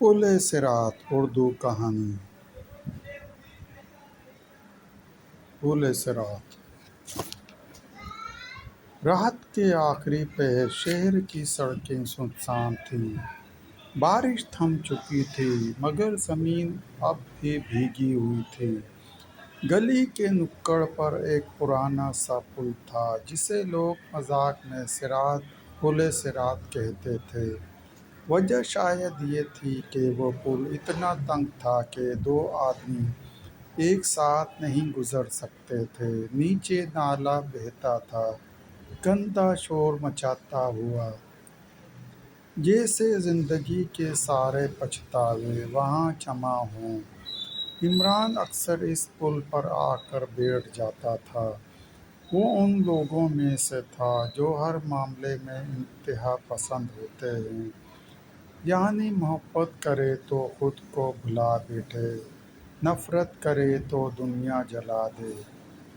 پل صراط اردو کہانی۔ پل صراط راحت کے آخری پہر شہر کی سڑکیں سنسان تھیں۔ بارش تھم چکی تھی مگر زمین اب بھی بھیگی ہوئی تھی۔ گلی کے نکڑ پر ایک پرانا سا پل تھا جسے لوگ مذاق میں پل صراط کہتے تھے۔ وجہ شاید یہ تھی کہ وہ پل اتنا تنگ تھا کہ دو آدمی ایک ساتھ نہیں گزر سکتے تھے۔ نیچے نالا بہتا تھا، گندا شور مچاتا ہوا، جیسے زندگی کے سارے پچھتاوے وہاں جمع ہوں۔ عمران اکثر اس پل پر آ کر بیٹھ جاتا تھا۔ وہ ان لوگوں میں سے تھا جو ہر معاملے میں انتہا پسند ہوتے ہیں، یعنی محبت کرے تو خود کو بھلا بیٹھے، نفرت کرے تو دنیا جلا دے،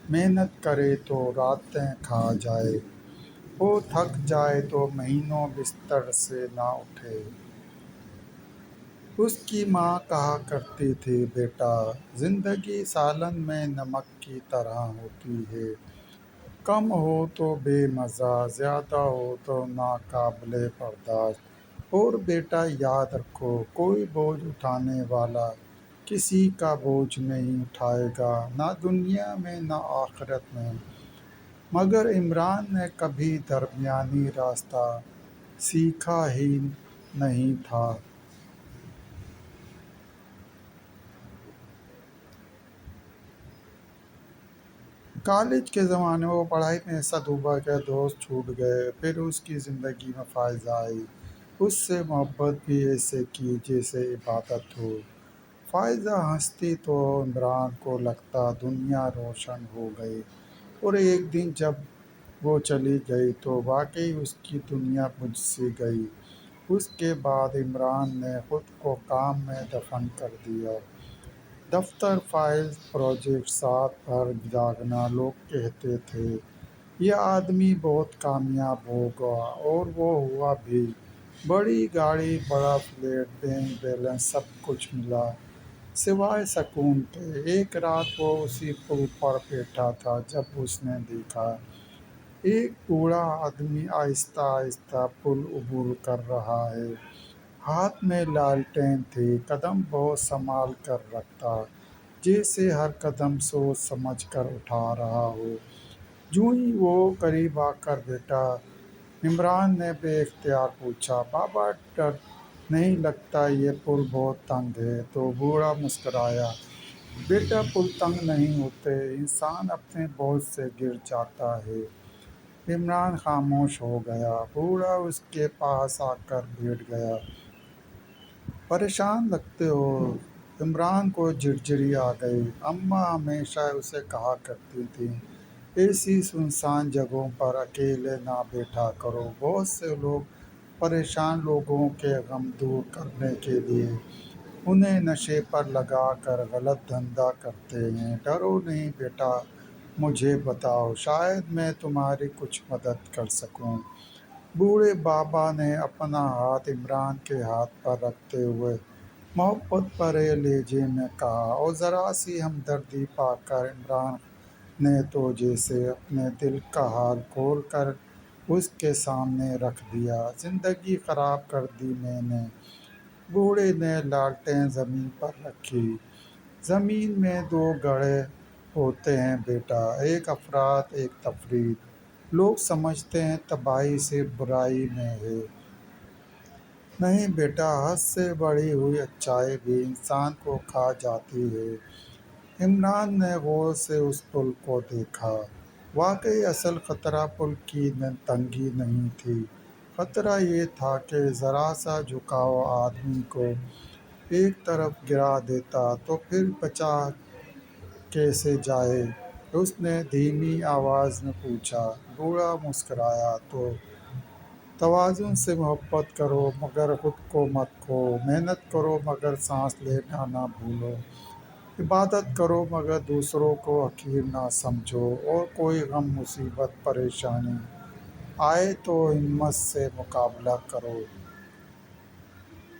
محنت کرے تو راتیں کھا جائے، وہ تھک جائے تو مہینوں بستر سے نہ اٹھے۔ اس کی ماں کہا کرتی تھی، بیٹا، زندگی سالن میں نمک کی طرح ہوتی ہے، کم ہو تو بے مزہ، زیادہ ہو تو ناقابل برداشت۔ اور بیٹا یاد رکھو، کوئی بوجھ اٹھانے والا کسی کا بوجھ نہیں اٹھائے گا، نہ دنیا میں نہ آخرت میں۔ مگر عمران نے کبھی درمیانی راستہ سیکھا ہی نہیں تھا۔ کالج کے زمانے میں وہ پڑھائی میں ایسا ڈوبا کہ دوست چھوٹ گئے۔ پھر اس کی زندگی میں فائزہ آئی، اس سے محبت بھی ایسے کی جیسے عبادت ہو۔ فائزہ ہنستی تو عمران کو لگتا دنیا روشن ہو گئی، اور ایک دن جب وہ چلی گئی تو واقعی اس کی دنیا بجھ سی گئی۔ اس کے بعد عمران نے خود کو کام میں دفن کر دیا۔ دفتر، فائلز، پروجیکٹ، ساتھ بھر جاگنا۔ لوگ کہتے تھے، یہ آدمی بہت کامیاب ہوگا، اور وہ ہوا بھی۔ بڑی گاڑی، بڑا فلیٹ، بینک بیلنس، سب کچھ ملا سوائے سکون کے۔ ایک رات وہ اسی پل پر بیٹھا تھا جب اس نے دیکھا ایک بوڑھا آدمی آہستہ آہستہ پل عبور کر رہا ہے۔ ہاتھ میں لالٹین تھی، قدم بہت سنبھال کر رکھتا، جیسے ہر قدم سوچ سمجھ کر اٹھا رہا ہو۔ جوں ہی وہ قریب آ کر بیٹھا، عمران نے بے اختیار پوچھا، بابا، ڈر نہیں لگتا یہ پل بہت تنگ ہے؟ تو بوڑھا مسکرایا، بیٹا، پل تنگ نہیں ہوتے، انسان اپنے بوجھ سے گر جاتا ہے۔ عمران خاموش ہو گیا۔ بوڑھا اس کے پاس آ کر بیٹھ گیا۔ پریشان لگتے ہو؟ عمران کو جھرجھری آ گئی۔ اماں ہمیشہ اسے کہا کرتی تھیں، ایسی سنسان جگہوں پر اکیلے نہ بیٹھا کرو۔ بہت سے لوگ پریشان لوگوں کے غم دور کرنے کے لیے انہیں نشے پر لگا کر غلط دھندا کرتے ہیں۔ ڈرو نہیں بیٹا، مجھے بتاؤ، شاید میں تمہاری کچھ مدد کر سکوں۔ بوڑھے بابا نے اپنا ہاتھ عمران کے ہاتھ پر رکھتے ہوئے محبت بھرے لہجے میں کہا، اور ذرا سی ہمدردی پا کر عمران نے تو جیسے اپنے دل کا حال کھول کر اس کے سامنے رکھ دیا۔ زندگی خراب کر دی میں نے۔ بوڑھے نے لالٹین زمین پر رکھی۔ زمین میں دو گڑھے ہوتے ہیں بیٹا، ایک افراد، ایک تفرید۔ لوگ سمجھتے ہیں تباہی صرف برائی میں ہے۔ نہیں بیٹا، حد سے بڑھی ہوئی اچائی بھی انسان کو کھا جاتی ہے۔ عمران نے غور سے اس پل کو دیکھا۔ واقعی اصل خطرہ پل کی تنگی نہیں تھی، خطرہ یہ تھا کہ ذرا سا جھکاؤ آدمی کو ایک طرف گرا دیتا تو پھر بچا کیسے جائے۔ اس نے دھیمی آواز میں پوچھا۔ بوڑھا مسکرایا، تو توازن سے محبت کرو مگر خود کو مت کھو، محنت کرو مگر سانس لینا نہ بھولو، عبادت کرو مگر دوسروں کو حقیر نہ سمجھو، اور کوئی غم، مصیبت، پریشانی آئے تو ہمت سے مقابلہ کرو۔